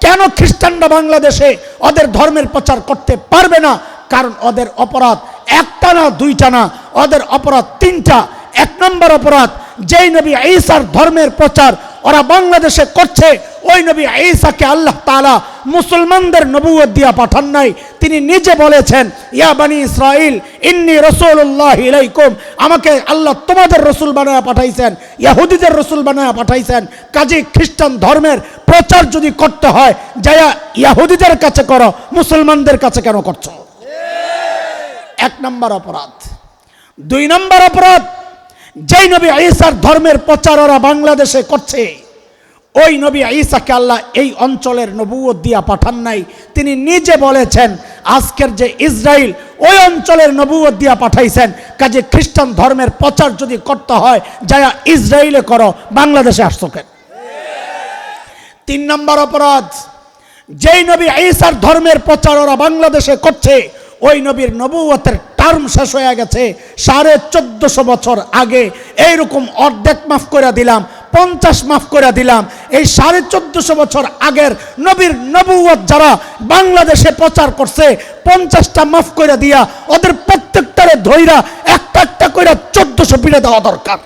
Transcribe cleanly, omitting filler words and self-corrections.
কেন খ্রিস্টানরা বাংলাদেশে ওদের ধর্মের প্রচার করতে পারবে না? কারণ ওদের অপরাধ একটা না দুইটা না, ওদের অপরাধ তিনটা। এক নম্বর অপরাধ, যেই নবী ঈসার ধর্মের প্রচার ওরা বাংলাদেশে করছে, ওই নবী ঈসাকে আল্লাহ তাআলা মুসলমানদের নবুয়ত দিয়া পাঠান নাই। তিনি নিজে বলেছেন, ইয়া বনি ইসরাইল ইন্নী রাসূলুল্লাহ ইলাইকুম, আমাকে আল্লাহ তোমাদের রসুল বানায়া পাঠাইছেন, ইহুদিদের রসুল বানায়া পাঠাইছেন। কাজী খ্রিস্টান ধর্মের প্রচার যদি করতে হয়, যায়া ইহুদিদের কাছে করো, মুসলমানদের কাছে কেন করছো? এক নম্বর অপরাধ। দুই নম্বর অপরাধ, যেই নবী ঈসার ধর্মের প্রচার ওরা বাংলাদেশে করছে, ওই নবী ঈসাকে আল্লাহ এই অঞ্চলের নবুয়ত দিয়া পাঠান নাই। তিনি নিজে বলেছেন, আজকের যে ইসরায়েল, ওই অঞ্চলের নবুয়ত দিয়া পাঠাইছেন। কাজে খ্রিস্টান ধর্মের প্রচার যদি করতে হয়, যায়া ইসরায়েলে করো, বাংলাদেশে আসছো কেন? তিন নম্বর অপরাধ, যেই নবী ঈসার ধর্মের প্রচার ওরা বাংলাদেশে করছে, ওই নবীর নবুয়তের টার্ম শেষ হয়ে গেছে 1450 বছর আগে। এইরকম অর্ধেক মাফ করে দিলাম, 50 মাফ করে দিলাম। এই 1450 বছর আগের নবীর নবুয়ত যারা বাংলাদেশে প্রচার করছে, 50টা মাফ করে দিয়া ওদের প্রত্যেকটারে ধইরা একটা একটা করে 1400 পিড়ে দেওয়া দরকার।